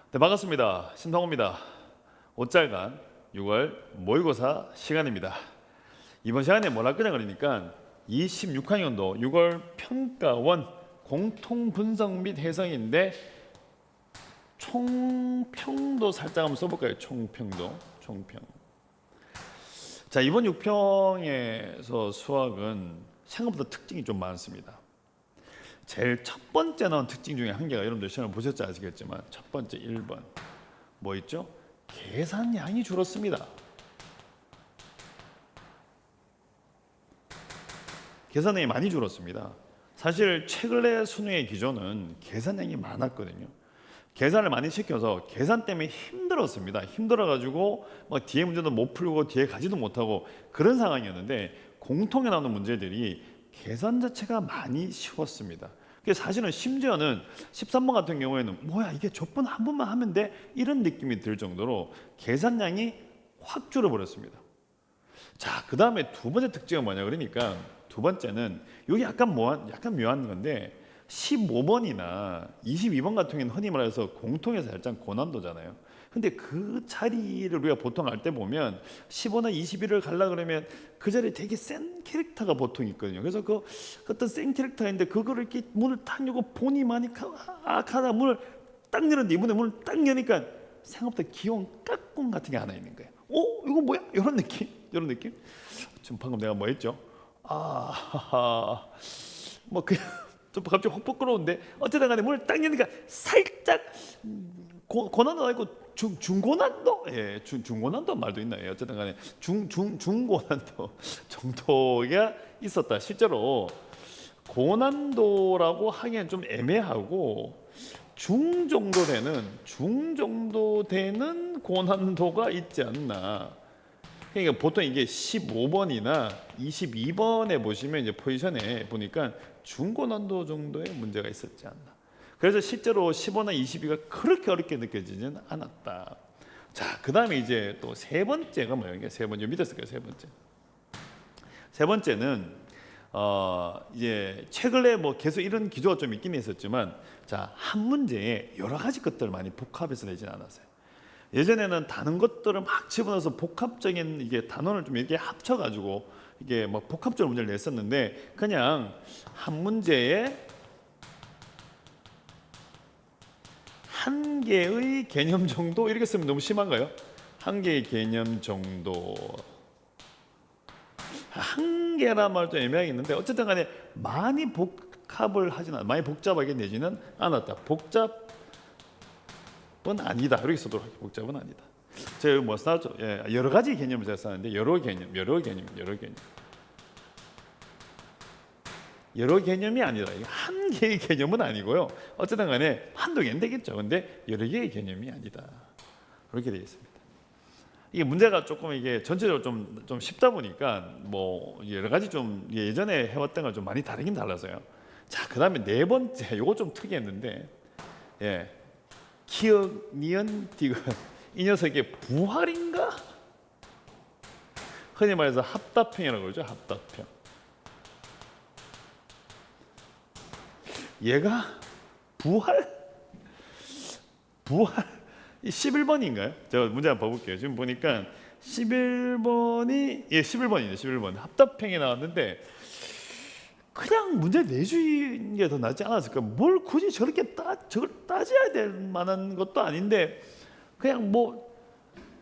네, 반갑습니다. 신성호입니다. 옷잘간 6월 모의고사 시간입니다. 이번 시간에 뭘 할 거냐 그러니까 26학년도 6월 평가원 공통분석 및 해석인데 총평도 살짝 한번 써볼까요? 총평도. 자, 이번 6평에서 수학은 생각보다 특징이 좀 많습니다. 제일 첫 번째 나온 특징 중에 한 개가 여러분들 시험을 보셨지 아시겠지만 첫 번째 1번 뭐 있죠? 계산량이 줄었습니다. 계산량이 많이 줄었습니다. 사실 최근의 수능의 기조는 계산량이 많았거든요. 계산을 많이 시켜서 계산 때문에 힘들었습니다. 힘들어가지고 막 뒤에 문제도 못 풀고 뒤에 가지도 못하고 그런 상황이었는데 공통에 나오는 문제들이 계산 자체가 많이 쉬웠습니다. 사실은 심지어는 13번 같은 경우에는 뭐야 이게 저번 한 번만 하면 돼? 이런 느낌이 들 정도로 계산량이 확 줄어버렸습니다. 자, 그 다음에 두 번째 특징은 뭐냐 그러니까 두 번째는 여기 약간 묘한 건데 15번이나 22번 같은 경우에는 흔히 말해서 공통에서 살짝 고난도잖아요. 근데 그 자리를 우리가 보통 할 때 보면 15나 21을 가려 그러면 그 자리에 되게 센 캐릭터가 보통 있거든요. 그래서 그 어떤 센 캐릭터인데 그거를 이렇게 문을 탁 열고 본이 많이 하다 문을 딱 열었는데 이번에 문을 딱 여니까 생각보다 귀여운 까꿍 같은 게 하나 있는 거예요. 이거 뭐야? 이런 느낌? 지금 방금 내가 뭐 했죠? 뭐 그냥 좀 갑자기 확 부끄러운데 어쨌든 간에 문을 딱 여니까 살짝 고난도 아니고 중고난도? 예, 중고난도 말도 있나요? 어쨌든 간에 중고난도 정도가 있었다. 실제로 고난도라고 하기엔 좀 애매하고 중정도 되는 고난도가 있지 않나. 그러니까 보통 이게 15번이나 22번에 보시면 이제 포지션에 보니까 중고난도 정도의 문제가 있었지 않나. 그래서 실제로 15나 22가 그렇게 어렵게 느껴지지는 않았다. 자, 그 다음에 이제 또 세 번째가 뭐예요? 이게 세 번째 밑에 쓸게요. 세 번째는 이제 최근에 뭐 계속 이런 기조가 좀 있긴 있었지만, 자, 한 문제에 여러 가지 것들을 많이 복합해서 내지는 않았어요. 예전에는 다른 것들을 막 집어넣어서 복합적인 이게 단원을 좀 이렇게 합쳐가지고 이게 막 복합적으로 문제를 냈었는데 그냥 한 문제에 한 개의 개념 정도 이렇게 쓰면 너무 심한가요? 한 개의 개념 정도. 한 개란 말도 애매하겠는데 어쨌든 간에 많이 많이 복잡하게 내지는 않았다. 복잡은 아니다. 이렇게 쓰도록 할게요. 복잡은 아니다. 제가 뭐 써놨죠? 예, 여러 가지 개념을 제가 썼는데 여러 개념이 아니라 한 개의 개념은 아니고요. 어쨌든 간에 한두 개는 되겠죠. 근데 여러 개의 개념이 아니다. 그렇게 되어 있습니다. 이게 문제가 조금 이게 전체적으로 좀 쉽다 보니까 뭐 여러 가지 좀 예전에 해왔던 걸 좀 많이 다르긴 달라서요. 자, 그 다음에 네 번째, 이거 좀 특이했는데, 예, 키읔, 니은, 디귿. 이 녀석의 부활인가? 흔히 말해서 합답형이라고 그러죠. 합답형. 얘가 부활 11번인가요? 제가 문제 한번 봐볼게요. 지금 보니까 11번이 11번 합답형이 나왔는데 그냥 문제 내주는 게 더 낫지 않았을까? 뭘 굳이 저렇게 저걸 따져야 될 만한 것도 아닌데 그냥 뭐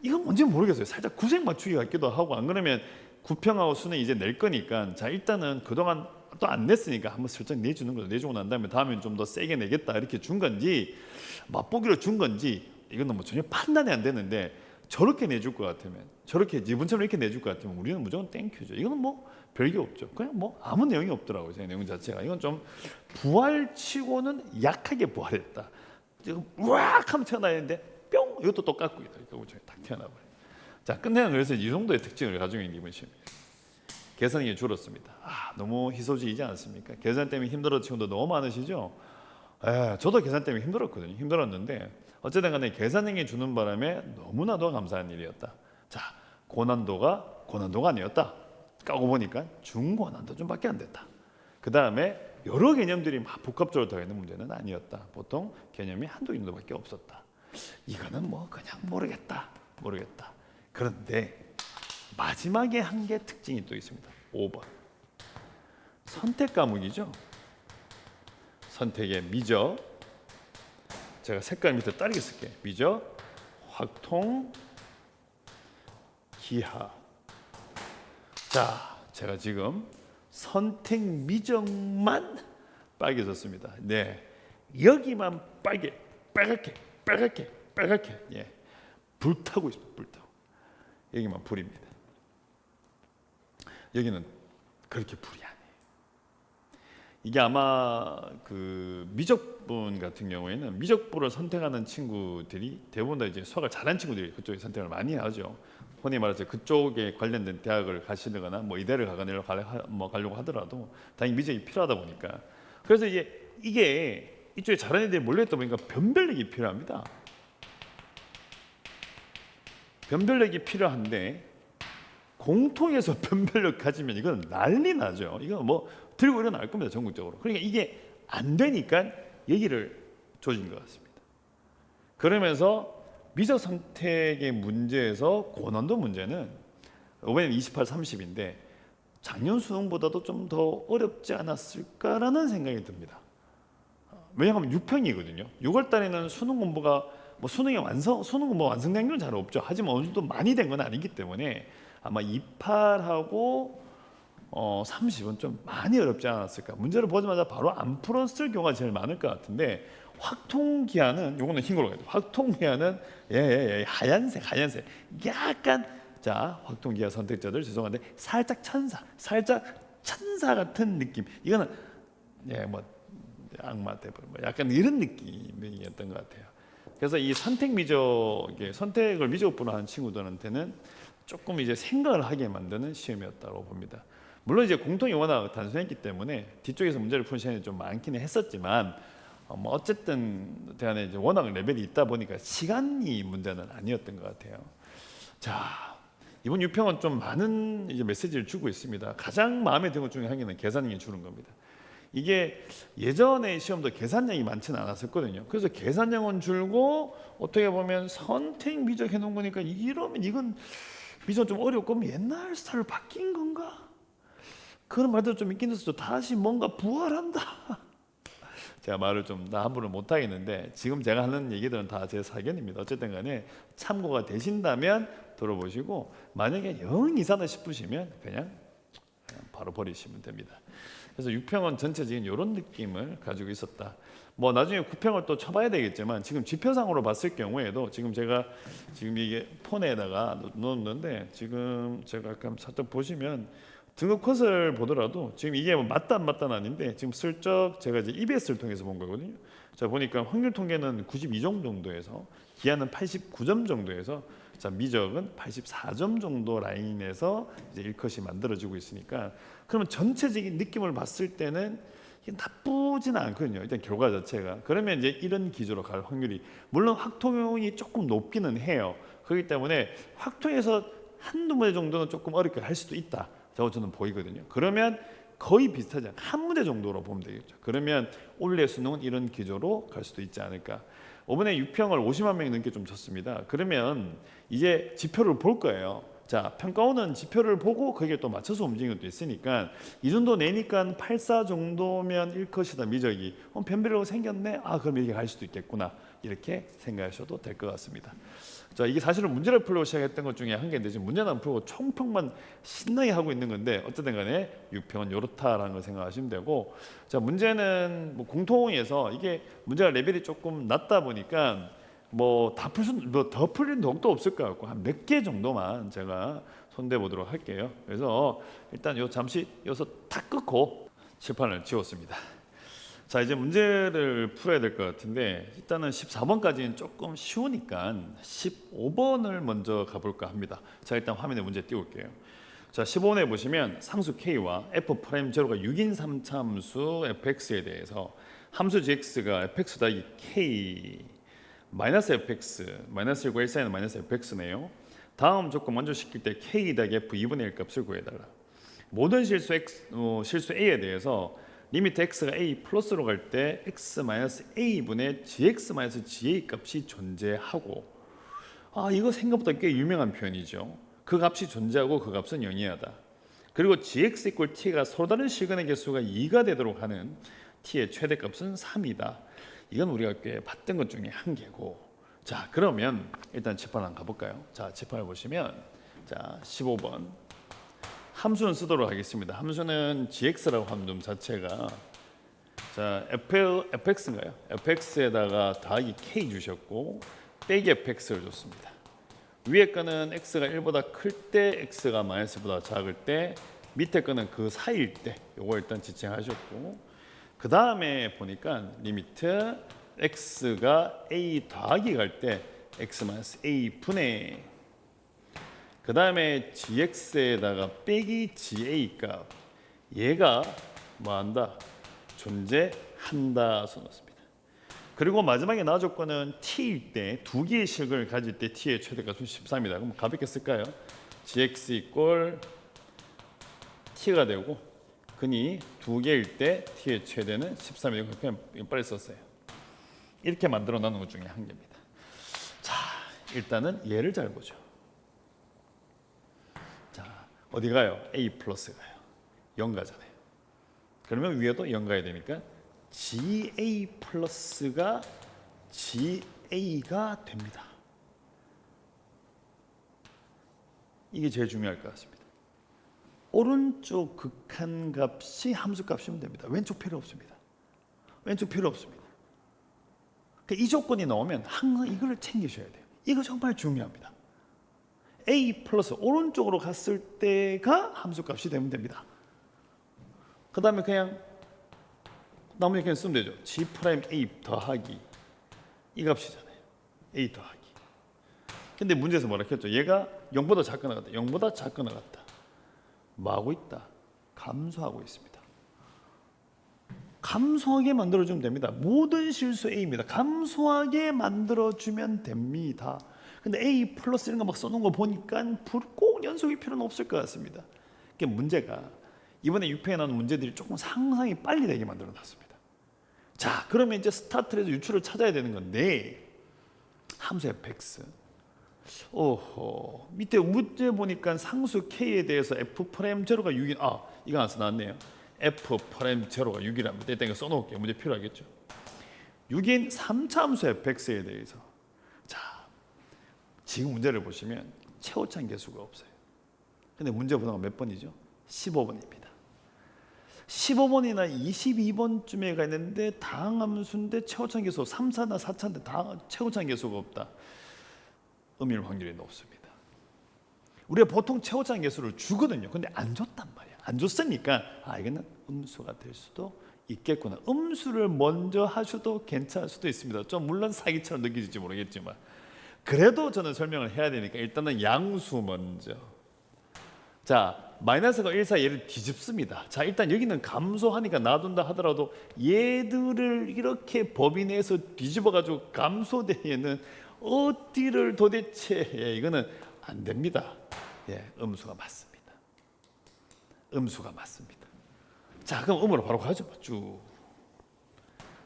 이건 뭔지 모르겠어요. 살짝 구색 맞추기 같기도 하고 안 그러면 구평하고 수능 이제 낼 거니까 자 일단은 그동안 또 안 냈으니까 한번 슬쩍 내주는 거죠. 내주고 난 다음에 다음엔 좀 더 세게 내겠다 이렇게 준 건지 맛보기로 준 건지 이건 뭐 전혀 판단이 안 되는데 저렇게 내줄 것 같으면 저렇게 이분처럼 이렇게 내줄 것 같으면 우리는 무조건 땡큐죠. 이거는 뭐 별게 없죠. 그냥 뭐 아무 내용이 없더라고요. 제 내용 자체가 이건 좀 부활치고는 약하게 부활했다. 지금 우악 하면 튀어나왔는데 뿅 이것도 똑같고 이렇게 딱 튀어나와요. 자, 끝내는 그래서 이 정도의 특징을 가지고 있는 이번 시험입니다. 계산이 줄었습니다. 너무 희소지이지 않습니까? 계산 때문에 힘들었던 친구도 너무 많으시죠? 저도 계산 때문에 힘들었는데 어쨌든 간에 계산량이 주는 바람에 너무나도 감사한 일이었다. 자, 고난도가 아니었다. 까고 보니까 중고난도 좀 밖에 안 됐다. 그 다음에 여러 개념들이 막 복합적으로 더있는 문제는 아니었다. 보통 개념이 한두 개 정도밖에 없었다. 이거는 뭐 그냥 모르겠다. 그런데 마지막에 한 개 특징이 또 있습니다. 5번 선택 과목이죠. 선택의 미적, 제가 색깔 밑에 다르게 쓸게요. 미적, 확통, 기하. 자, 제가 지금 선택 미적만 빨개 졌습니다. 네, 여기만 빨갛게, 예, 불타고 있습니다. 불타고. 여기만 불입니다. 여기는 그렇게 불이 아니에요. 이게 아마 그 미적분 같은 경우에는 미적부를 선택하는 친구들이 대부분 다 이제 수학을 잘하는 친구들이 그쪽에 선택을 많이 하죠. 흔히 말해서 그쪽에 관련된 대학을 가시거나 뭐 의대를 가거나 가려고 하더라도 당연히 미적이 필요하다 보니까, 그래서 이게 이쪽에 잘하는 애들이 몰려있다 보니까 변별력이 필요합니다. 변별력이 필요한데 공통해서 변별력 가지면 이건 난리 나죠. 이거 뭐 들고 일어날 겁니다, 전국적으로. 그러니까 이게 안 되니까 얘기를 조진 것 같습니다. 그러면서 미적 선택의 문제에서 고난도 문제는 이번엔 28, 30인데 작년 수능보다도 좀 더 어렵지 않았을까라는 생각이 듭니다. 왜냐하면 6평이거든요. 6월 달에는 수능 공부가 뭐 수능 공부 완성된 건 잘 없죠. 하지만 어느 정도 많이 된 건 아니기 때문에 아마 28하고 30은 좀 많이 어렵지 않았을까. 문제를 보자마자 바로 안 풀었을 경우가 제일 많을 것 같은데, 확통기하는 요거는 흰 걸로 가요. 확통기하는 하얀색 약간, 자, 확통기하 선택자들 죄송한데 살짝 천사 같은 느낌. 이거는 뭐 악마 대본 뭐 약간 이런 느낌이었던 것 같아요. 그래서 이 선택을 미적으로 하는 친구들한테는 조금 이제 생각을 하게 만드는 시험이었다고 봅니다. 물론 이제 공통이 워낙 단순했기 때문에 뒤쪽에서 문제를 푸는 시간이 좀 많기는 했었지만 뭐 어쨌든 대안에 이제 워낙 레벨이 있다 보니까 시간이 문제는 아니었던 것 같아요. 자, 이번 유평은 좀 많은 이제 메시지를 주고 있습니다. 가장 마음에 드는 것 중에 한 개는 계산량이 주는 겁니다. 이게 예전에 시험도 계산량이 많지는 않았었거든요. 그래서 계산량은 줄고 어떻게 보면 선택 미적 해놓은 거니까 이러면 이건 미적 좀 어렵고 옛날 스타일로 바뀐 건가? 그런 말도 좀 있긴 했었죠. 다시 뭔가 부활한다. 제가 말을 좀 다 함부로 못 하겠는데 지금 제가 하는 얘기들은 다 제 사견입니다. 어쨌든 간에 참고가 되신다면 들어보시고, 만약에 영 이상하다 싶으시면 그냥 바로 버리시면 됩니다. 그래서 6평은 전체적인 이런 느낌을 가지고 있었다. 뭐 나중에 9평을 또 쳐봐야 되겠지만 지금 지표상으로 봤을 경우에도 지금 이게 폰에다가 넣었는데 지금 제가 약간 살짝 보시면 등급 컷을 보더라도 지금 이게 뭐 맞다 안 맞다는 아닌데 지금 슬쩍 제가 이제 EBS를 통해서 본 거거든요. 자, 보니까 확률 통계는 92점 정도에서 기하는 89점 정도에서, 자, 미적은 84점 정도 라인에서 이제 1컷이 만들어지고 있으니까, 그러면 전체적인 느낌을 봤을 때는 이게 나쁘지는 않거든요. 일단 결과 자체가. 그러면 이제 이런 기조로 갈 확률이, 물론 확통이 조금 높기는 해요. 그렇기 때문에 확통에서 한두 문제 정도는 조금 어렵게 할 수도 있다, 저는 보이거든요. 그러면 거의 비슷하지 않게 한 문제 정도로 보면 되겠죠. 그러면 올해 수능은 이런 기조로 갈 수도 있지 않을까. 이번에 6평을 50만 명이 넘게 좀 쳤습니다. 그러면 이제 지표를 볼 거예요. 자, 평가원은 지표를 보고 거기에 또 맞춰서 움직이는 것도 있으니까 이 정도 내니까 84 정도면 1컷이다 미적이. 변별력 생겼네. 그럼 이렇게 갈 수도 있겠구나. 이렇게 생각하셔도 될 것 같습니다. 자, 이게 사실은 문제를 풀려고 시작했던 것 중에 한 개인데 지금 문제는 안 풀고 총평만 신나게 하고 있는 건데 어쨌든 간에 6평은 요렇다라는 걸 생각하시면 되고, 자, 문제는 뭐 공통에서 이게 문제가 레벨이 조금 낮다 보니까 뭐 더 풀린 독도 없을 것 같고 한 몇 개 정도만 제가 손대 보도록 할게요. 그래서 일단 잠시 여기서 탁 끊고 칠판을 지웠습니다. 자, 이제 문제를 풀어야 될 것 같은데 일단은 14번까지는 조금 쉬우니까 15번을 먼저 가볼까 합니다. 자, 일단 화면에 문제 띄울게요. 자, 15번에 보시면 상수 K와 F'0가 6인 3차함수 fx에 대해서 함수 gx가 fx 더하기 k 마이너스 fx 마이너스 1과 1 사이는 마이너스 fx네요. 다음 조건 만족시킬 때 k 더하기 f 2분의 1 값을 구해달라. 모든 실수 A에 대해서 리미트 x가 a 플러스로 갈 때 x 마이너스 a분의 gx 마이너스 ga 값이 존재하고, 이거 생각보다 꽤 유명한 표현이죠. 그 값이 존재하고 그 값은 영이하다. 그리고 gx 이퀄 t가 서로 다른 시간의 개수가 2가 되도록 하는 t의 최대값은 3이다. 이건 우리가 꽤 봤던 것 중에 한 개고. 자, 그러면 일단 칠판 한번 가볼까요? 자, 칠판을 보시면 자 15번 함수는 쓰도록 하겠습니다. 함수는 gx라고 하는 놈 자체가 자 fx인가요? fx에다가 더하기 k 주셨고 빼기 fx를 줬습니다. 위에 거는 x가 1보다 클 때 x가 마이너스보다 작을 때, 밑에 거는 그 사이일 때 요거 일단 지칭하셨고, 그 다음에 보니까 리미트 x가 a 더하기 갈 때 x 마이너스 a 분의, 그 다음에 gx에다가 빼기 ga 값, 얘가 뭐한다? 존재한다 써놨습니다. 그리고 마지막에 나와 조건은 t일 때 두 개의 식을 가질 때 t의 최대값은 13이다. 그럼 가볍게 쓸까요? gx 이꼴 t가 되고, 근이 두 개일 때 t의 최대는 13이고, 그냥 빨리 썼어요. 이렇게 만들어 놓는 것 중에 한 개입니다. 자, 일단은 얘를 잘 보죠. 자, 어디 가요? a 플러스 가요. 0 가잖아요. 그러면 위에도 0 가야 되니까 ga 플러스가 ga가 됩니다. 이게 제일 중요할 것 같습니다. 오른쪽 극한값이 함수값이면 됩니다. 왼쪽 필요 없습니다. 왼쪽 필요 없습니다. 이 조건이 나오면 항상 이걸 챙기셔야 돼요. 이거 정말 중요합니다. a 플러스 오른쪽으로 갔을 때가 함수값이 되면 됩니다. 그 다음에 그냥 나머지 그냥 쓰면 되죠. g 프라임 a 더하기 이 값이잖아요. a 더하기. 근데 문제에서 뭐라 했죠? 얘가 0보다 작거나 같다. 0보다 작거나 같다. 뭐 하고 있다? 감소하고 있습니다. 감소하게 만들어주면 됩니다. 모든 실수 a입니다. 감소하게 만들어주면 됩니다. 근데 a 플러스 이런 거 막 써놓은 거 보니까 꼭 연속일 필요는 없을 것 같습니다. 그게 문제가 이번에 6편에 나오는 문제들이 조금 상상이 빨리 되게 만들어 놨습니다. 자, 그러면 이제 스타트에서 유출을 찾아야 되는 건데, 함수 fx. 오호, 밑에 문제 보니까 상수 k에 대해서 f 프라임 제로가 6이, 이거 안 써놨네요. f 프라임 제로가 6이랍니다. 일단 이거 써놓을게요. 문제 필요하겠죠. 6인 3차 함수 fx에 대해서. 자, 지금 문제를 보시면 최고차인 개수가 없어요. 근데 문제 번호가 몇 번이죠? 15번입니다. 15번이나 22번쯤에 가 있는데 다항함수인데 최고차인 개수 3차나 4차인데 최고차인 개수가 없다. 음일 확률이 높습니다. 우리가 보통 최고차인 개수를 주거든요. 근데 안 줬단 말이야. 안 줬으니까 이거는 음수가 될 수도 있겠구나. 음수를 먼저 하셔도 괜찮을 수도 있습니다. 좀 물론 사기처럼 느껴질지 모르겠지만, 그래도 저는 설명을 해야 되니까 일단은 양수 먼저. 자, 마이너스가 1, 4 얘를 뒤집습니다. 자, 일단 여기는 감소하니까 놔둔다 하더라도 얘들을 이렇게 범위 내에서 뒤집어가지고 감소대에는 어디를 도대체, 이거는 안 됩니다. 음수가 맞습니다. 음수가 맞습니다. 자, 그럼 음으로 바로 가죠. 쭉.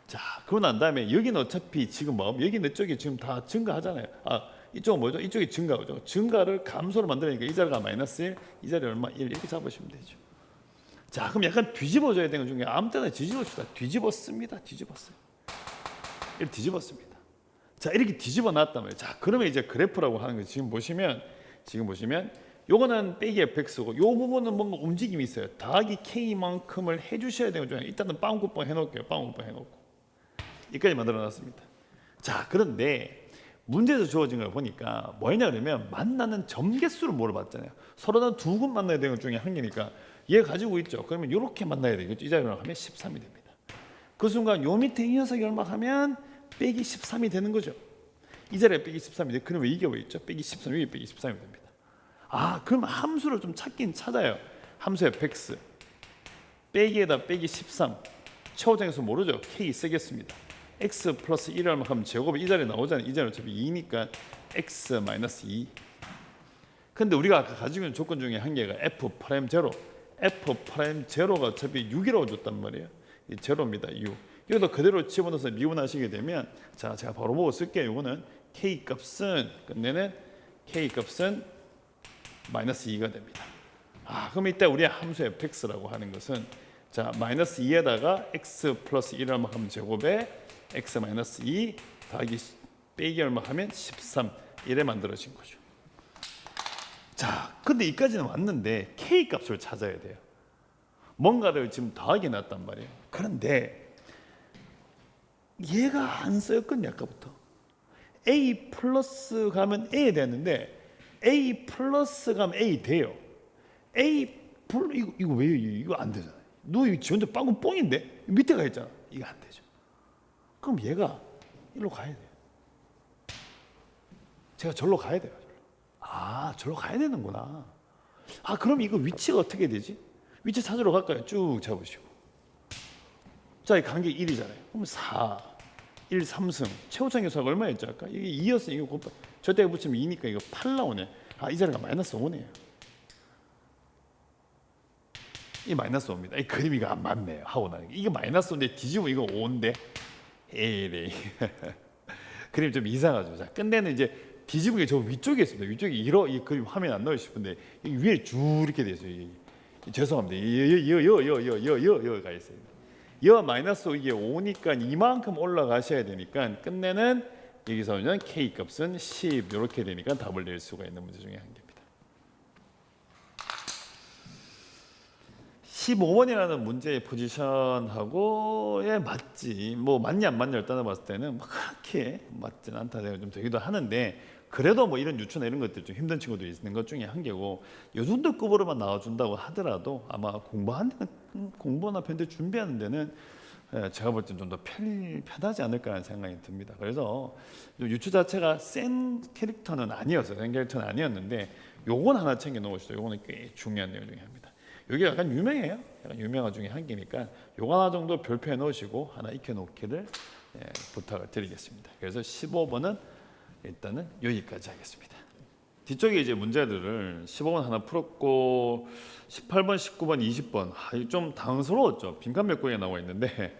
자, 그러고 난 다음에 여기는 어차피 지금 여기는 쪽이 지금 다 증가하잖아요. 이쪽은 뭐죠? 이쪽이 증가죠. 증가를 감소로 만들으니까 이 자리가 마이너스 1, 이 자리 얼마? 1 이렇게 잡으시면 되죠. 자, 그럼 약간 뒤집어줘야 되는 것 중에 아무 때나 뒤집어줍시다. 뒤집었습니다. 뒤집었어요. 이렇게 뒤집었습니다. 자, 이렇게 뒤집어 놨단 말이에요. 자, 그러면 이제 그래프라고 하는 거 지금 보시면 요거는 빼기 fx고 요 부분은 뭔가 움직임이 있어요. 더하기 k만큼을 해주셔야 되는 것 중에 일단은 빵꾸뻥 해놓을게요. 빵꾸뻥 해놓고 여기까지 만들어놨습니다. 자, 그런데 문제에서 주어진 걸 보니까 뭐냐 그러면 만나는 점개수를 물어봤잖아요. 서로 다 두 군 만나야 되는 것 중에 한 개니까 얘 가지고 있죠. 그러면 이렇게 만나야 되겠죠. 이 자리로 하면 13이 됩니다. 그 순간 요 밑에 이 녀석이 얼마 하면 빼기 13이 되는 거죠. 이 자리에 빼기 13이 돼. 그러면 이게 왜 있죠? 빼기 13, 여기 빼기 13이 됩니다. 그럼 함수를 좀 찾긴 찾아요. 함수 fx 빼기에다 빼기 13 최고장에서 모르죠. k 쓰겠습니다. x 플러스 1을 하면 제곱이 이 자리에 나오잖아요. 이 자리는 어차피 2니까 x 마이너스 2. 근데 우리가 아까 가지고 있는 조건 중에 한 개가 f 프라임 제로. f 프라임 제로가 어차피 6이라고 줬단 말이에요. 이 제로입니다. U. 이것도 그대로 집어넣어서 미분하시게 되면 자, 제가 바로 보고 쓸게요. 이거는 K 값은 끝내는 K 값은 마이너스 2가 됩니다. 그럼 이때 우리 함수 fx라고 하는 것은 자, 마이너스 2에다가 x 플러스 1을 얼마하면 제곱에 x 마이너스 2 더하기 빼기 얼마하면 13 이래 만들어진 거죠. 자, 근데 이까지는 왔는데 k 값을 찾아야 돼요. 뭔가를 지금 더하기 놨단 말이에요. 그런데 얘가 안 쓰였거든요. 아까부터 a 플러스 가면 a 되는데 a 플러스 가면 a 돼요. 이거 왜요? 이거 안 되잖아요. 너 이거 지 혼자 빵꾸 뽕인데 밑에 가 있잖아. 이거 안 되죠. 그럼 얘가 일로 가야 돼요. 제가 절로 가야 돼요. 절로 가야 되는구나. 그럼 이거 위치가 어떻게 되지? 위치 찾으러 갈까요? 쭉 잡으시고. 자, 이 관계 1이잖아요. 그럼 4, 1, 3승. 최고점 계수가 얼마였죠? 아까 이게 2였어요. 이거 곱하 저때 붙이면 2니까 이거 8 나오네. 이 자리가 마이너스 5네요. 이 마이너스 5입니다. 이 그림이가 안 맞네요. 하고 나니까. 이게 마이너스 5인데 뒤집으면 이거 5인데. 에이. 그림 좀 이상하죠. 자, 끝내는 이제 뒤집은 게 저 위쪽에 있습니다. 위쪽에 이 그림 화면 안 넣으실 분데 위에 쭉 이렇게 돼 있어요. 죄송합니다. 여가 있어요. 여 마이너스 5 이게 5니까 이만큼 올라가셔야 되니까 끝내는 여기서는 K 값은 10 이렇게 되니까 답을 낼 수가 있는 문제 중에 한 개입니다. 15번이라는 문제의 포지션하고에 맞지 뭐 맞냐 안 맞냐를 떠나봤을 때는 뭐 그렇게 맞진 않다 좀 되기도 하는데 그래도 뭐 이런 유추나 이런 것들 좀 힘든 친구도 있는 것 중에 한 개고 요 정도 급으로만 나와준다고 하더라도 아마 공부나 편들 준비하는 데는 제가 볼 땐 좀 더 편하지 않을까 하는 생각이 듭니다. 그래서 유추 자체가 센 캐릭터는 아니었어요. 센 캐릭터는 아니었는데 요건 하나 챙겨 놓으시죠. 요거는 꽤 중요한 내용 중에 하나입니다. 여기 약간 유명해요. 약간 유명한 중에 한 개니까 요거 하나 정도 별표해 놓으시고 하나 익혀 놓기를 부탁을 드리겠습니다. 그래서 15번은 일단은 여기까지 하겠습니다. 뒤쪽에 이제 문제들을 15번 하나 풀었고 18번, 19번, 20번 좀 당황스러웠죠. 빈칸 몇 군데 나와 있는데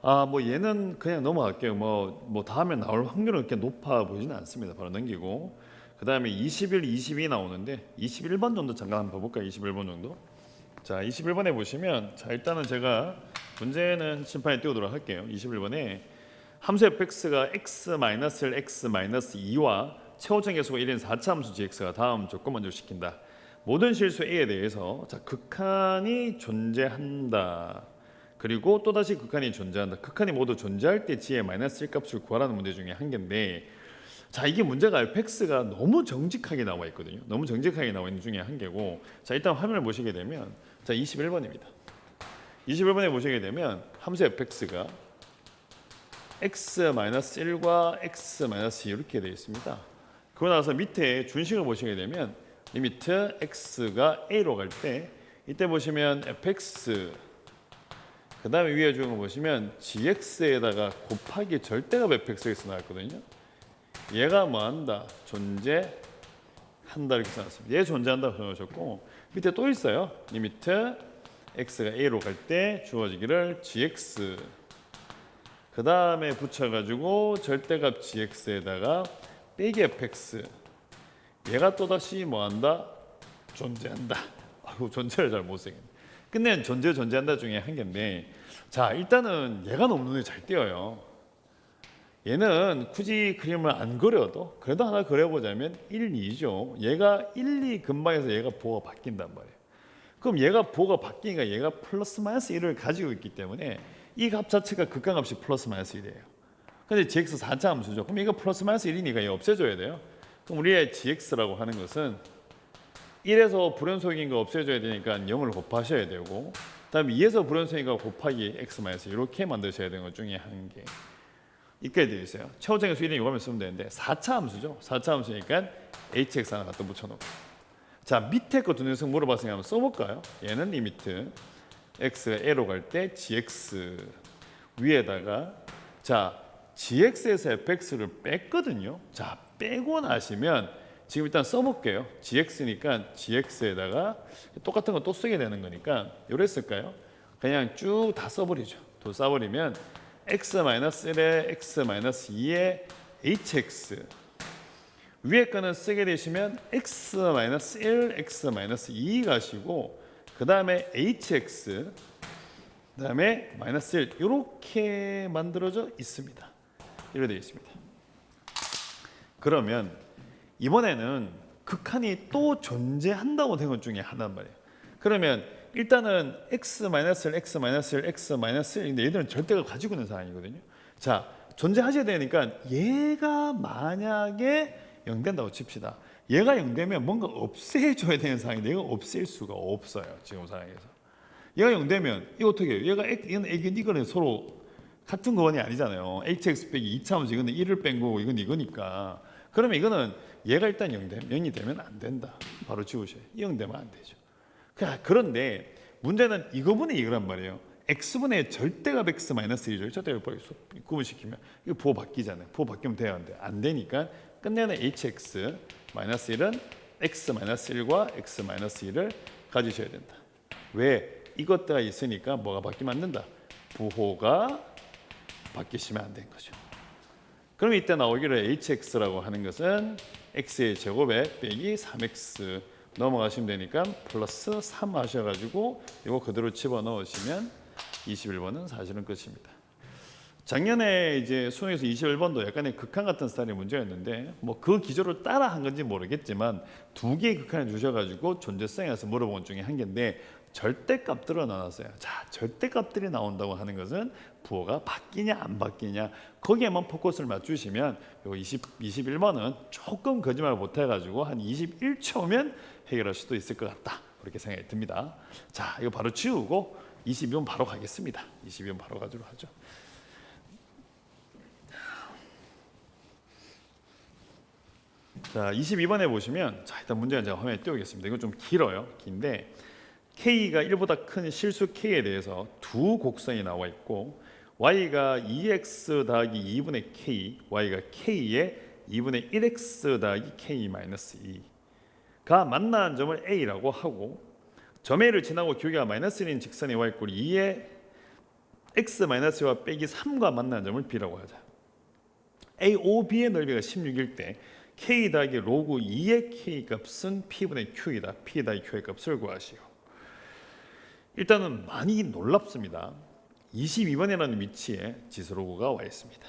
뭐 얘는 그냥 넘어갈게요. 뭐 다음에 나올 확률은 그렇게 높아 보이지는 않습니다. 바로 넘기고 그 다음에 21, 22 나오는데 21번 정도 잠깐 한번 봐볼까요? 21번 정도. 자, 21번에 보시면 자 일단은 제가 문제는 심판에 띄우도록 할게요. 21번에 함수 fx가 x-1, x-2와 최고점 계수가 1인 4차 함수 gx가 다음 조건 만족시킨다. 모든 실수 a에 대해서 자 극한이 존재한다. 그리고 또다시 극한이 존재한다. 극한이 모두 존재할 때 g의 마이너스 1 값을 구하라는 문제 중에 한 개인데 자 이게 문제가 fx가 너무 정직하게 나와 있거든요. 너무 정직하게 나와 있는 중에 한 개고 자 일단 화면을 보시게 되면 자 21번입니다. 21번에 보시게 되면 함수 fx가 x-1과 x-2 이렇게 되어 있습니다. 그러고 나서 밑에 준식을 보시게 되면 리미트 x가 a로 갈 때 이때 보시면 fx 그 다음에 위에 주는 거 보시면 gx에다가 곱하기 절대값 fx에서 나왔거든요. 얘가 뭐한다? 존재한다 이렇게 써놨습니다. 얘 존재한다고 써놓으셨고 밑에 또 있어요. 리미트 x가 a로 갈 때 주어지기를 gx 그 다음에 붙여가지고 절대값 gx에다가 빼기 fx 얘가 또다시 뭐한다? 존재한다. 존재를 잘 못 쓰겠네. 끝내는 존재한다 중에 한 개인데 자 일단은 얘가 너무 눈에 잘 띄어요. 얘는 굳이 그림을 안 그려도 그래도 하나 그려보자면 1, 2죠. 얘가 1, 2 근방에서 얘가 보호가 바뀐단 말이에요. 그럼 얘가 보호가 바뀌니까 얘가 플러스 마이너스 1을 가지고 있기 때문에 이 값 자체가 극한값이 플러스 마이너스 1이에요. 근데 gx 4차 함수죠. 그럼 이거 플러스 마이너스 1이니까 얘 없애줘야 돼요. 그럼 우리의 gx라고 하는 것은 1에서 불연속인 거 없애줘야 되니까 0을 곱하셔야 되고 그다음에 2에서 불연속인 거 곱하기 x 마이너스 이렇게 만드셔야 되는 것 중에 한 개. 이렇게 되어 있어요. 최고점에서 1은 이거만 쓰면 되는데 4차 함수죠. 4차 함수니까 hx 하나 갖다 붙여놓고 자 밑에 거 두 녀석 물어봤으니까 한번 써볼까요? 얘는 리미트 x가 a로 갈 때 gx 위에다가 자 gx에서 fx를 뺐거든요. 자 빼고 나시면 지금 일단 써볼게요. gx니까 gx에다가 똑같은 거 또 쓰게 되는 거니까 요랬을까요? 그냥 쭉 다 써버리죠. 도 써버리면 x-1에 x-2에 hx 위에 거는 쓰게 되시면 x-1, x-2 가시고 그 다음에 hx 그 다음에 마이너스 1 이렇게 만들어져 있습니다. 이렇게 되어 있습니다. 그러면 이번에는 극한이 또 존재한다고 된 것 중에 하나란 말이에요. 그러면 일단은 x-1, x-1, x-1인데 얘들은 절대가 가지고 있는 상황이거든요. 자, 존재하셔야 되니까 얘가 만약에 0 된다고 칩시다. 얘가 0 되면 뭔가 없애줘야 되는 상황인데 얘가 없앨 수가 없어요. 지금 상황에서. 얘가 0 되면 이거 어떻게 해요? 이거는 서로 같은 거원이 아니잖아요. hx 빼기 2차원에서 이거는 1을 뺀 거고 이건 이거니까. 그러면 이거는 얘가 일단 0이 되면 안 된다. 바로 지우셔요. 0 되면 안 되죠. 그런데 문제는 이거분의 이거란 말이에요. x분의 절대값 x 마이너스 1이죠. 절대값 구분시키면 이거 부호 바뀌잖아요. 부호 바뀌면 돼야 하는데 안 되니까 끝내는 hx 마이너스 1은 x 마이너스 1과 x 마이너스 1을 가지셔야 된다. 왜? 이것들이 있으니까 뭐가 바뀌면 안 된다. 부호가 바뀌시면 안 되는 거죠. 그럼 이때 나오기를 hx라고 하는 것은 x의 제곱에 빼기 3x 넘어가시면 되니까 플러스 3 하셔가지고 이거 그대로 집어넣으시면 21번은 사실은 끝입니다. 작년에 이제 수능에서 21번도 약간의 극한 같은 스타일의 문제였는데 뭐 그 기조를 따라 한 건지 모르겠지만 두 개의 극한을 주셔가지고 존재성에서 물어본 중에 한 개인데 절대값들을 나눴어요. 자, 절대값들이 나온다고 하는 것은 부호가 바뀌냐 안 바뀌냐 거기에만 포커스를 맞추시면 요 21번은 조금 거짓말 못해가지고 한 21초면 해결할 수도 있을 것 같다. 그렇게 생각이 듭니다. 자, 이거 바로 지우고 22번 바로 가겠습니다. 22번 바로 가도록 하죠. 자, 22번에 보시면 자, 일단 문제는 제가 화면에 띄우겠습니다. 이건 좀 길어요. 긴데 K가 1보다 큰 실수 K에 대해서 두 곡선이 나와 있고 Y가 2x 더하기 2분의 K, Y가 K에 2분의 1x 더하기 K-2가 만나는 점을 A라고 하고 점 A를 지나고 기울기가 마이너스 1인 직선의 Y꼴 2에 x-1와 빼기 3과 만나는 점을 B라고 하자. AOB의 넓이가 16일 때 K 더하기 로그 2의 K 값은 P분의 Q이다. P 더하기 Q의 값을 구하시오. 일단은 많이 놀랍습니다. 22번이라는 위치에 지수로그가 와 있습니다.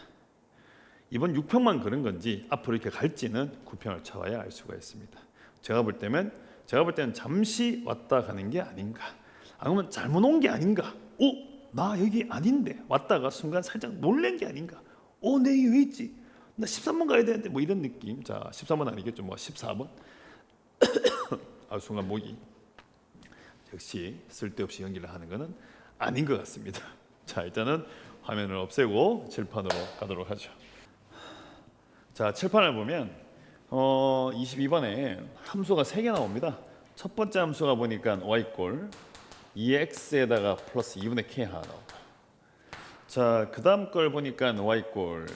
이번 6평만 그런 건지 앞으로 이렇게 갈지는 9평을 쳐봐야 알 수가 있습니다. 제가 볼 때는 잠시 왔다 가는 게 아닌가. 아니면 잘못 온 게 아닌가. 나 여기 아닌데 왔다가 순간 살짝 놀란 게 아닌가. 내 여기 왜 있지? 나 13번 가야 되는데 뭐 이런 느낌. 자, 13번 아니겠죠. 뭐 14번. 순간 목이 역시 쓸데없이 연기를 하는 것은 아닌 것 같습니다. 자, 일단은 화면을 없애고 칠판으로 가도록 하죠. 자, 칠판을 보면 22번에 함수가 3개 나옵니다. 첫 번째 함수가 보니까 y꼴 2x에다가 플러스 2분의 k 하나 나오고 자, 그 다음 걸 보니까 y꼴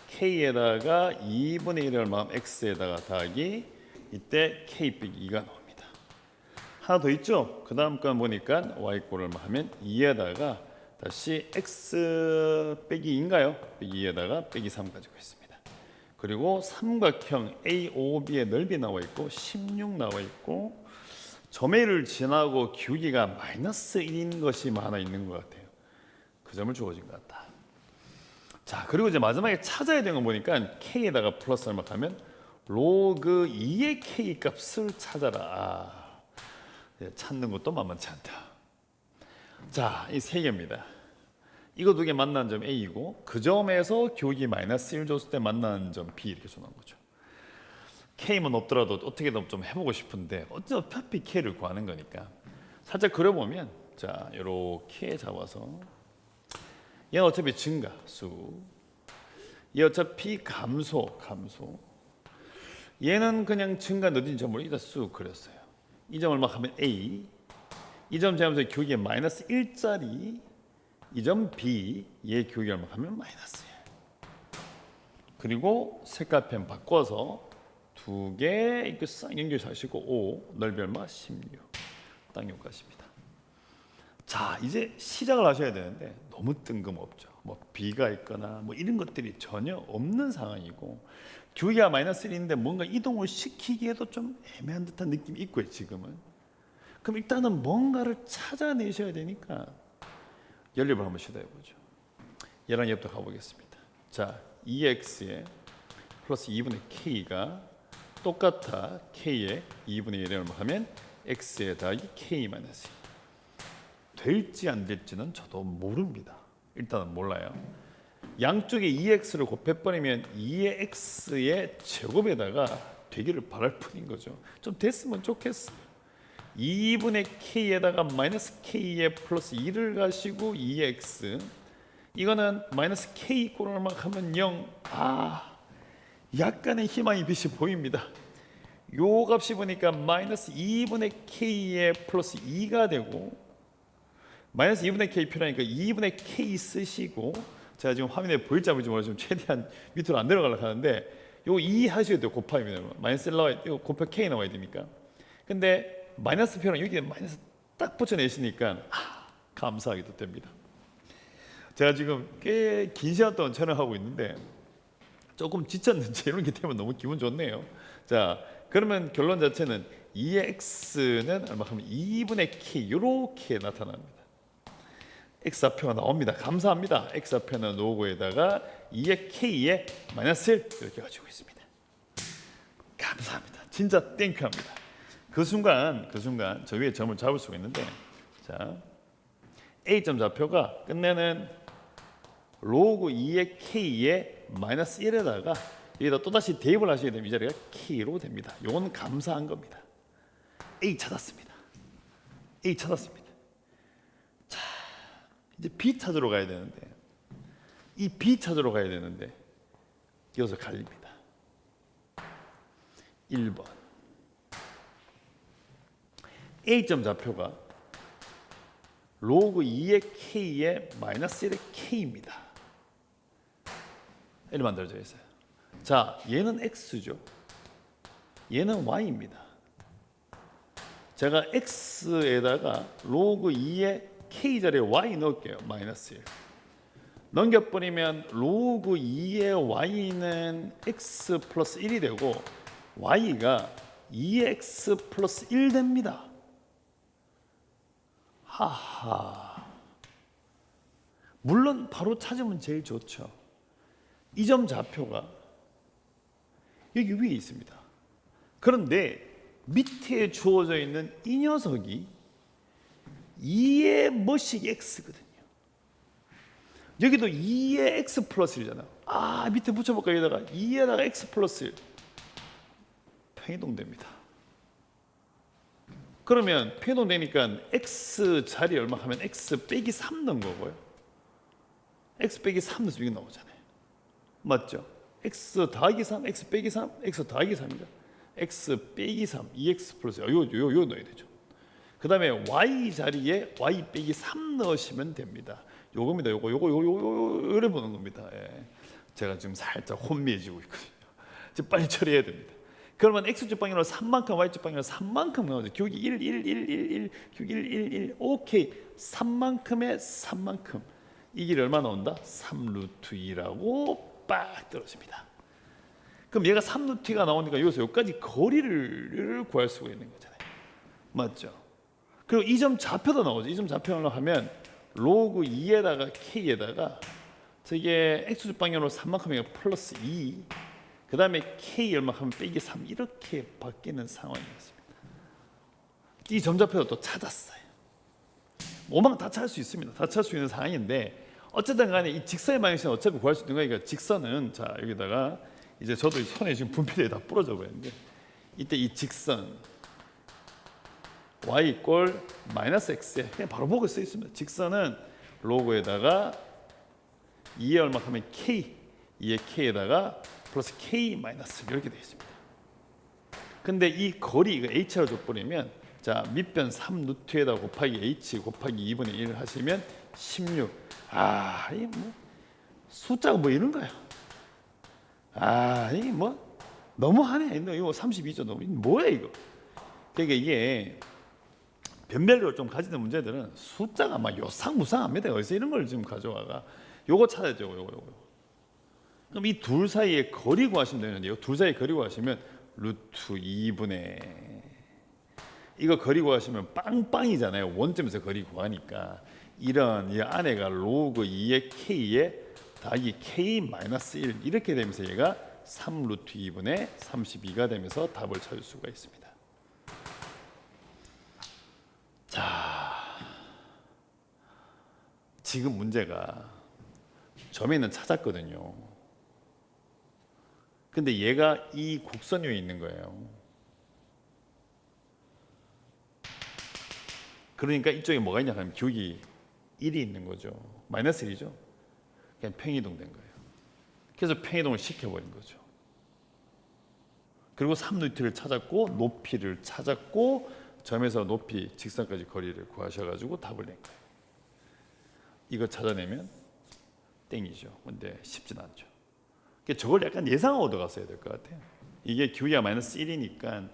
k에다가 2분의 1을 얼마면 x에다가 더하기 이때 k 빼기 2가 나옵니다. 하나 더 있죠? 그 다음 건 보니까 y꼴을 하면 2에다가 다시 x 빼기 2인가요? 빼기 2에다가 빼기 3 가지고 있습니다. 그리고 삼각형 AOB의 넓이 나와 있고 16 나와 있고 점 A를 지나고 기울기가 마이너스 1인 것이 하나 있는 것 같아요. 그 점을 주어진 것 같다. 자, 그리고 이제 마지막에 찾아야 되는 거 보니까 K에다가 플러스 얼마 하면 로그 2의 K 값을 찾아라. 찾는 것도 만만치 않다. 자, 이 세 개입니다. 이거 두 개 만나는 점 A이고 그 점에서 기울기 마이너스 1 줬을 때 만나는 점 B 이렇게 정한 거죠. K만 없더라도 어떻게든 좀 해보고 싶은데 어차피 K를 구하는 거니까 살짝 그려보면 자, 이렇게 잡아서 얘는 어차피 증가수, 얘 어차피 감소. 얘는 그냥 증가 어딘지 점을 일단 쑥 그렸어요. 이 점을 막 하면 A, 이 점 제하면서 기울기 마이너스 1짜리, 이 점 B, 얘 기울기 얼마 하면 마이너스 1. 그리고 색깔펜 바꿔서 두 개 이렇게 싹 연결하시고 5, 넓이 얼마? 16. 딱 여기까지입니다. 자, 이제 시작을 하셔야 되는데 너무 뜬금없죠. 뭐 B가 있거나 뭐 이런 것들이 전혀 없는 상황이고 Q가 마이너스 1인데 뭔가 이동을 시키기에도 좀 애매한 듯한 느낌이 있고요, 지금은. 그럼 일단은 뭔가를 찾아내셔야 되니까 연립을 한번 시도해보죠. 얘랑 얘부터 가보겠습니다. 자, 2x에 플러스 2분의 k가 똑같아 k에 2분의 1을 하면 x에 더하기 k 마이너스 2. 될지 안 될지는 저도 모릅니다. 일단은 몰라요. 양쪽에 2x를 곱해버리면 2의 x의 제곱에다가 되기를 바랄 뿐인 거죠. 좀 됐으면 좋겠어요. 2분의 k에다가 마이너스 k에 플러스 2를 가시고 2의 x, 이거는 마이너스 k 꼴 얼마하면 0. 약간의 희망의 빛이 보입니다. 요 값이 보니까 마이너스 2분의 k에 플러스 2가 되고, 마이너스 2분의 k 필요하니까 2분의 k 쓰시고, 제가 지금 화면에 보일지 안 보일지 모르지만 최대한 밑으로 안 내려가려고 하는데 요 2 하셔야 돼요. 곱하면 마이너스 1 나와야, 이거 곱해 k 나와야 되니까. 근데 마이너스 표랑 여기에 마이너스 딱 붙여내시니까 감사하기도 됩니다. 제가 지금 꽤 긴 시간 동안 촬영하고 있는데 조금 지쳤는지 이런 게 되면 너무 기분 좋네요. 자, 그러면 결론 자체는 2의 x는 얼마 하면 2분의 k 이렇게 나타납니다. x좌표가 나옵니다. 감사합니다. x좌표는 로고에다가 2의 k에 마이너스 1 이렇게 가지고 있습니다. 감사합니다. 진짜 땡큐합니다. 그 순간 저 위에 점을 잡을 수가 있는데, 자, a점 좌표가 끝내는 로그 2의 k에 마이너스 1에다가 여기다 또다시 대입을 하셔야 됩니다. 이 자리가 k로 됩니다. 이건 감사한 겁니다. a 찾았습니다. a 찾았습니다. 자, 이제 b 찾으러 가야 되는데, 이 b 찾으러 가야 되는데 여기서 갈립니다. 1번 a점 좌표가 로그 2의 k에 마이너스 1의 k입니다. 이렇게 만들어져 있어요. 자, 얘는 x죠. 얘는 y입니다. 제가 x에다가 로그 2의 k 자리에 y 넣을게요. 마이너스 1. 넘겨버리면 로그 2의 y는 x 플러스 1이 되고 y가 2x 플러스 1 됩니다. 하하. 물론 바로 찾으면 제일 좋죠. 이 점 좌표가 여기 위에 있습니다. 그런데 밑에 주어져 있는 이 녀석이 2의 뭐씩 x거든요. 여기도 2의 x 플러스 1이잖아요. 밑에 붙여볼까요? 여기다가 2에다가 x 플러스 1. 평이동됩니다. 그러면 평이동되니까 x 자리 얼마 하면 x 빼기 3 넣은 거고요. x 빼기 3 넣어서 이게 나오잖아요. 맞죠? x 더하기 3, x 빼기 3, x 더하기 3입니다. x 빼기 3, 2x 플러스 요 넣어야 되죠. 그 다음에 y 자리에 y 빼기 3 넣으시면 됩니다. 요겁니다. 요거 이래 보는 겁니다. 예. 제가 지금 살짝 혼미해지고 있거든요. 지금 빨리 처리해야 됩니다. 그러면 x축 방향으로 3만큼, y축 방향으로 3만큼 나오죠. 교기 1, 1, 1, 1, 1, 교기 1, 1, 1. 오케이. 3만큼에 3만큼. 이 길이 얼마 나온다? 3루트 2라고 빡 떨어집니다. 그럼 얘가 3루트 2가 나오니까 여기서 여기까지 거리를 구할 수가 있는 거잖아요. 맞죠? 그리고 이 점 좌표도 나오죠. 이 점 좌표를 하면 로그 2에다가 k에다가 저게 x축 방향으로 3만큼이면 플러스 2, 그 다음에 k 얼마하면 빼기 3 이렇게 바뀌는 상황이었습니다. 이 점좌표도 또 찾았어요. 오만 다 찾을 수 있습니다. 다 찾을 수 있는 상황인데 어쨌든 간에 이 직선의 방향은 어차피 구할 수 있는 거니까 직선은, 자, 여기다가 이제 저도 이 손에 지금 분필에 다 부러져 버렸는데, 이때 이 직선 y 꼴 마이너스 x에 그냥 바로 보고 써 있습니다. 직선은 로그에다가 2에 얼마 하면 k, 2의 k에다가 플러스 k 마이너스 이렇게 되어 있습니다. 근데 이 거리 이거 h로 줘버리면, 자, 밑변 3루트에다 곱하기 h 곱하기 2분의 1 하시면 16. 이게 뭐 숫자가 뭐 이런가요? 이게 뭐 너무하네. 이거 32조 너무 뭐야 이거? 그러니까 이게 변별력을 좀 가지는 문제들은 숫자가 막 요상무상합니다. 어디서 이런 걸 지금 가져와가 요거 찾아야죠. 요거. 그럼 이 둘 사이의 거리 구하시면 되는데요. 둘 사이의 거리 구하시면 루트 2분의 이거 거리 구하시면 빵빵이잖아요. 원점에서 거리 구하니까 이런 이 안에가 로그 2의 k에 더하기 k-1 이렇게 되면서 얘가 3 루트 2분의 32가 되면서 답을 찾을 수가 있습니다. 자, 지금 문제가 점에는 찾았거든요. 근데 얘가 이 곡선 위에 있는 거예요. 그러니까 이쪽에 뭐가 있냐 하면 기울기 1이 있는 거죠. 마이너스 1이죠. 그냥 평이동 된 거예요. 그래서 평이동을 시켜버린 거죠. 그리고 3루트를 찾았고 높이를 찾았고 점에서 높이 직선까지 거리를 구하셔가지고 답을 낸 거예요. 이거 찾아내면 땡이죠. 근데 쉽진 않죠. 저걸 약간 예상하고 들어갔어야 될 것 같아요. 이게 기울기가 마이너스 1이니까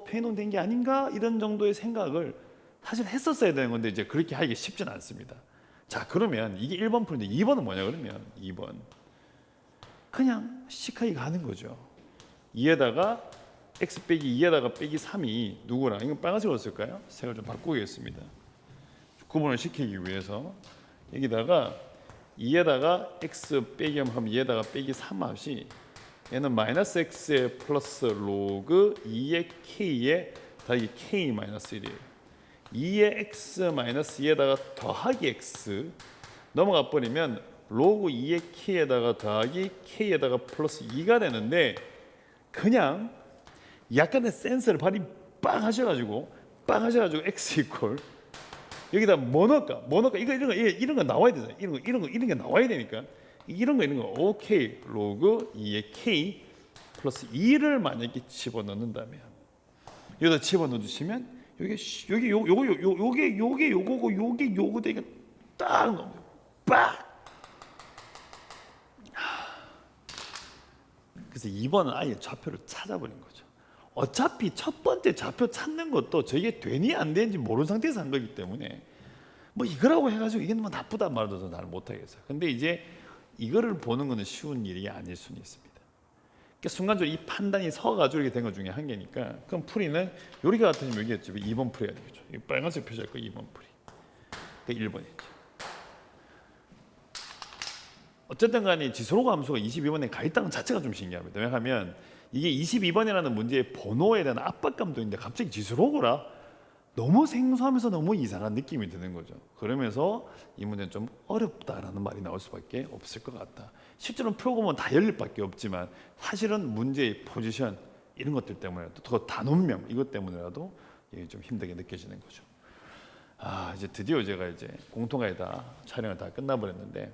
평이동 된 게 아닌가 이런 정도의 생각을 사실 했었어야 되는 건데 이제 그렇게 하기가 쉽진 않습니다. 자, 그러면 이게 1번 풀인데 2번은 뭐냐 그러면 2번 그냥 식하기 가는 거죠. 2에다가 x 빼기 2에다가 빼기 3이 누구랑 이건 빨간색으로 쓸까요? 색을 좀 바꾸겠습니다. 구분을 시키기 위해서 여기다가 2에다가 x 빼기 하면 2에다가 빼기 3 합이 얘는 마이너스 x에 플러스 로그 2의 k에 더하기 k 마이너스 1이에요. 2의 x 마이너스 2에다가 더하기 x 넘어가 버리면 로그 2의 k에다가 더하기 k에다가 플러스 2가 되는데 그냥 약간의 센스를 발휘 빵 하셔가지고 x 이퀄 여기다 뭐 넣을까 이거 이런 거 나와야 되잖아요. 이런 게 나와야 되니까 이런 거 OK 로그 2의 k 플러스 2를 만약에 집어넣는다면 여기다 집어넣어 주시면 요게 요거고 요게 요거 되니까 딱 넣어요. 빡. 그래서 2번은 아예 좌표를 찾아버린 거죠. 어차피 첫 번째 좌표 찾는 것도 저게 되니 안 되는지 모르는 상태에서 한 거기 때문에 뭐 이거라고 해가지고 이게 뭐 나쁘다 말도 잘 못하겠어요. 근데 이제 이거를 보는 거는 쉬운 일이 아닐 수는 있습니다. 그러니까 순간적으로 이 판단이 서가지고 이렇게 된 것 중에 한 개니까 그럼 풀이는 요리가 같으면 여기였죠. 2번 풀이가 되겠죠. 이 빨간색 표시할 거 2번 풀이. 그러니까 1번이죠. 어쨌든 간에 지수로그 함수가 22번에 가 있다는 자체가 좀 신기합니다. 왜냐하면 이게 22번이라는 문제의 번호에 대한 압박감도 있는데 갑자기 지수로그라 너무 생소하면서 너무 이상한 느낌이 드는 거죠. 그러면서 이 문제는 좀 어렵다라는 말이 나올 수밖에 없을 것 같다. 실제로는 풀어보면 다 열릴 밖에 없지만 사실은 문제의 포지션 이런 것들 때문에라도 더 단원명 이것 때문에라도 이게 좀 힘들게 느껴지는 거죠. 이제 드디어 제가 이제 공통화에 다 촬영을 다 끝나버렸는데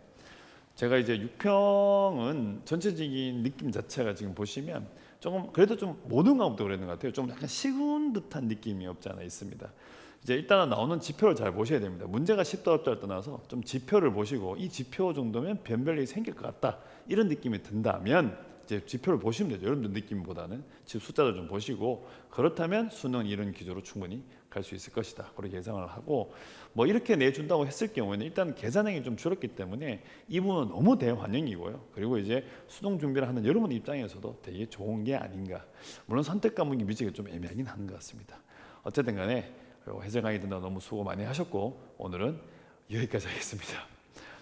제가 이제 6평은 전체적인 느낌 자체가 지금 보시면 조금 그래도 좀 모든 과목도 그랬는 것 같아요. 좀 약간 쉬운 듯한 느낌이 없지 않아 있습니다. 이제 일단은 나오는 지표를 잘 보셔야 됩니다. 문제가 쉽다 어렵다를 떠나서 좀 지표를 보시고 이 지표 정도면 변별력이 생길 것 같다 이런 느낌이 든다면 이제 지표를 보시면 되죠. 여러분들 느낌보다는 지금 숫자를 좀 보시고 그렇다면 수능 이런 기조로 충분히 갈 수 있을 것이다. 그렇게 예상을 하고 뭐 이렇게 내준다고 했을 경우에는 일단 계산량이 좀 줄었기 때문에 이 부분은 너무 대환영이고요. 그리고 이제 수능 준비를 하는 여러분 입장에서도 되게 좋은 게 아닌가. 물론 선택 과목이 뮤직이 좀 애매하긴 하는 것 같습니다. 어쨌든 간에 해설 강의 듣느라 너무 수고 많이 하셨고 오늘은 여기까지 하겠습니다.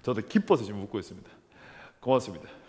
저도 기뻐서 지금 웃고 있습니다. 고맙습니다.